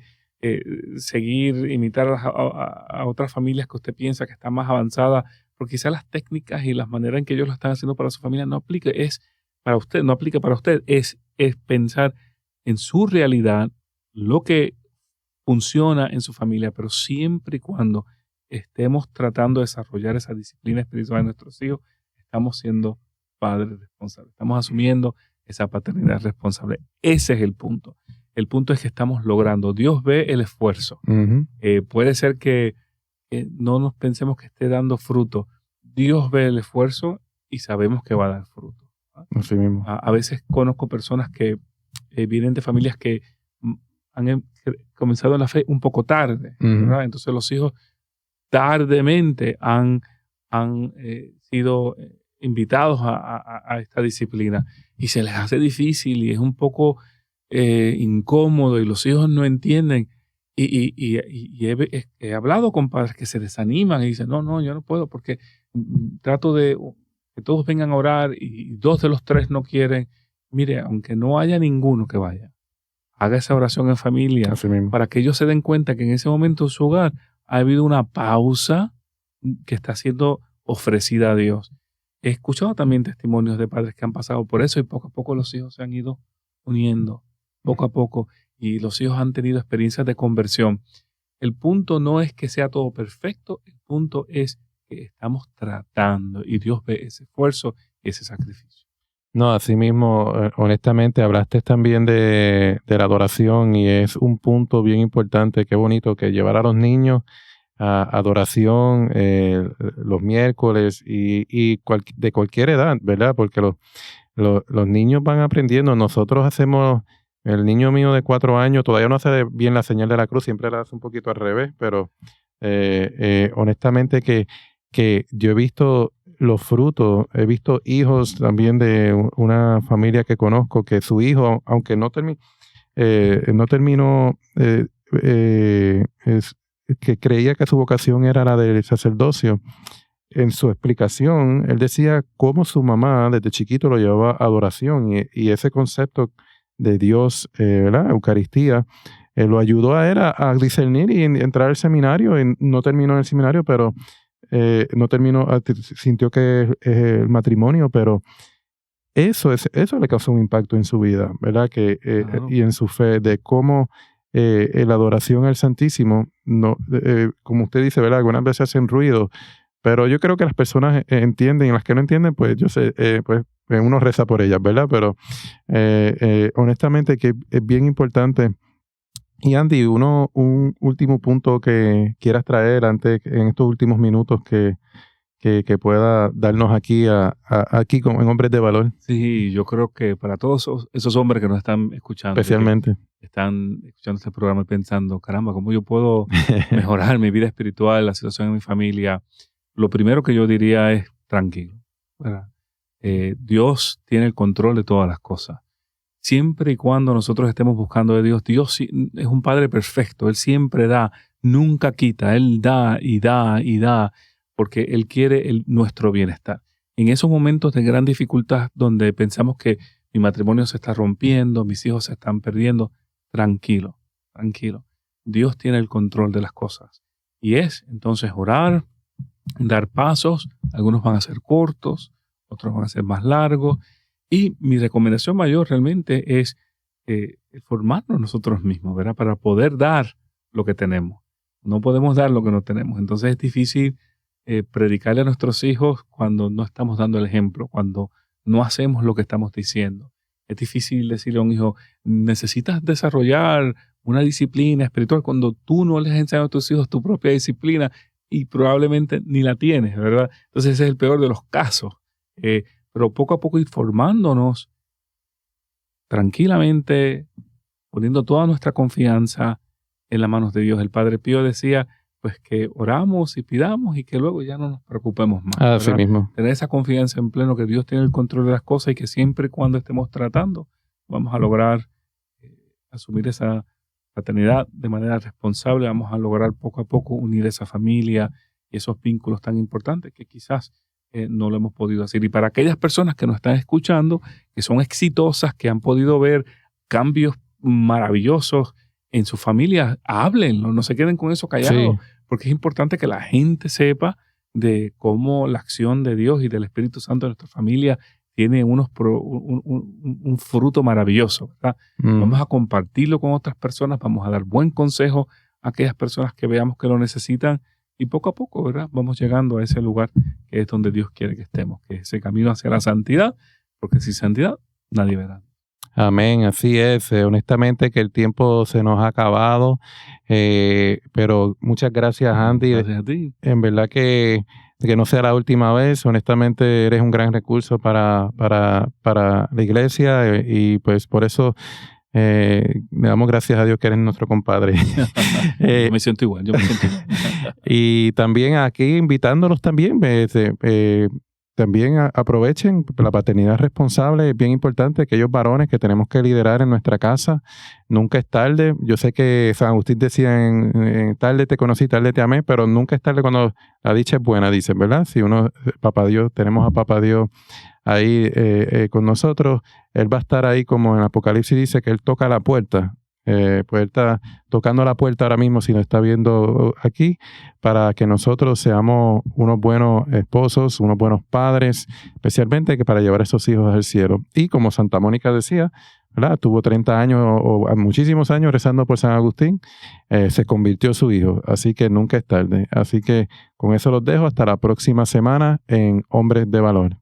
imitar a otras familias que usted piensa que están más avanzadas, porque quizás las técnicas y las maneras en que ellos lo están haciendo para su familia no aplica para usted. Es pensar en su realidad, lo que funciona en su familia, pero siempre y cuando estemos tratando de desarrollar esa disciplina espiritual en nuestros hijos, estamos siendo padres responsables. Estamos asumiendo esa paternidad responsable. Ese es el punto. El punto es que estamos logrando. Dios ve el esfuerzo. Puede ser que no nos pensemos que esté dando fruto. Dios ve el esfuerzo y sabemos que va a dar fruto. Así mismo. A veces conozco personas que vienen de familias que han comenzado en la fe un poco tarde, ¿verdad? Entonces los hijos tardemente han sido invitados a esta disciplina y se les hace difícil y es un poco incómodo y los hijos no entienden. Y he hablado con padres que se desaniman y dicen, no, yo no puedo porque trato de que todos vengan a orar y 2 de los 3 no quieren. Mire, aunque no haya ninguno que vaya, haga esa oración en familia para que ellos se den cuenta que en ese momento en su hogar ha habido una pausa que está siendo ofrecida a Dios. He escuchado también testimonios de padres que han pasado por eso y poco a poco los hijos se han ido uniendo, poco a poco, y los hijos han tenido experiencias de conversión. El punto no es que sea todo perfecto, el punto es que estamos tratando y Dios ve ese esfuerzo y ese sacrificio. No, así mismo, honestamente, hablaste también de la adoración y es un punto bien importante. Qué bonito que llevar a los niños a adoración los miércoles y de cualquier edad, ¿verdad? Porque los niños van aprendiendo. Nosotros hacemos, el niño mío de 4 años todavía no hace bien la señal de la cruz, siempre la hace un poquito al revés, pero honestamente que yo he visto los frutos, he visto hijos también de una familia que conozco que su hijo, aunque no terminó, que creía que su vocación era la del sacerdocio, en su explicación, él decía cómo su mamá desde chiquito lo llevaba a adoración y ese concepto de Dios, ¿verdad? Eucaristía, lo ayudó a él a discernir y entrar al seminario. No terminó en el seminario, pero no terminó, sintió que es el matrimonio, pero eso le causó un impacto en su vida, ¿verdad? Claro. Y en su fe, de cómo la adoración al Santísimo, como usted dice, ¿verdad? Algunas veces hacen ruido, pero yo creo que las personas entienden, y las que no entienden, pues yo sé, pues uno reza por ellas, ¿verdad? Pero honestamente que es bien importante. Y Andy, un último punto que quieras traer en estos últimos minutos que pueda darnos aquí aquí en Hombres de Valor. Sí, yo creo que para todos esos hombres que nos están escuchando, especialmente, están escuchando este programa y pensando, caramba, ¿cómo yo puedo mejorar mi vida espiritual, la situación en mi familia? Lo primero que yo diría es tranquilo, ¿verdad? Dios tiene el control de todas las cosas. Siempre y cuando nosotros estemos buscando de Dios, Dios es un Padre perfecto. Él siempre da, nunca quita. Él da y da y da, porque Él quiere nuestro bienestar. En esos momentos de gran dificultad donde pensamos que mi matrimonio se está rompiendo, mis hijos se están perdiendo, tranquilo, tranquilo. Dios tiene el control de las cosas. Y es entonces orar, dar pasos. Algunos van a ser cortos, otros van a ser más largos. Y mi recomendación mayor realmente es formarnos nosotros mismos, ¿verdad? Para poder dar lo que tenemos. No podemos dar lo que no tenemos. Entonces es difícil predicarle a nuestros hijos cuando no estamos dando el ejemplo, cuando no hacemos lo que estamos diciendo. Es difícil decirle a un hijo, necesitas desarrollar una disciplina espiritual cuando tú no les has enseñado a tus hijos tu propia disciplina y probablemente ni la tienes, ¿verdad? Entonces ese es el peor de los casos. Pero poco a poco ir formándonos tranquilamente, poniendo toda nuestra confianza en las manos de Dios. El Padre Pío decía, pues que oramos y pidamos y que luego ya no nos preocupemos más. Así mismo. Tener esa confianza en pleno que Dios tiene el control de las cosas y que siempre y cuando estemos tratando vamos a lograr asumir esa paternidad de manera responsable, vamos a lograr poco a poco unir esa familia y esos vínculos tan importantes que quizás no lo hemos podido hacer. Y para aquellas personas que nos están escuchando, que son exitosas, que han podido ver cambios maravillosos en su familia, háblenlo, no se queden con eso callados, sí. Porque es importante que la gente sepa de cómo la acción de Dios y del Espíritu Santo en nuestra familia tiene un fruto maravilloso, ¿verdad? Vamos a compartirlo con otras personas, vamos a dar buen consejo a aquellas personas que veamos que lo necesitan. Y poco a poco, ¿verdad? Vamos llegando a ese lugar que es donde Dios quiere que estemos, que es ese camino hacia la santidad, porque sin santidad nadie verá. Amén, así es. Honestamente que el tiempo se nos ha acabado, pero muchas gracias, Andy. Gracias a ti. En verdad que no sea la última vez. Honestamente eres un gran recurso para la iglesia y pues por eso le damos gracias a Dios que eres nuestro compadre. Yo me siento igual. Y también aquí invitándolos también, también aprovechen la paternidad responsable. Es bien importante, aquellos varones que tenemos que liderar en nuestra casa. Nunca es tarde. Yo sé que San Agustín decía en tarde te conocí, tarde te amé, pero nunca es tarde cuando la dicha es buena, dicen, ¿verdad? Si Papá Dios, tenemos a Papá Dios ahí con nosotros, Él va a estar ahí como en Apocalipsis dice que Él toca la puerta. Pues Él está tocando la puerta ahora mismo, si nos está viendo aquí, para que nosotros seamos unos buenos esposos, unos buenos padres, especialmente que para llevar a esos hijos al cielo. Y como Santa Mónica decía, ¿verdad? Tuvo 30 años o muchísimos años rezando por San Agustín, se convirtió su hijo, así que nunca es tarde. Así que con eso los dejo hasta la próxima semana en Hombres de Valor.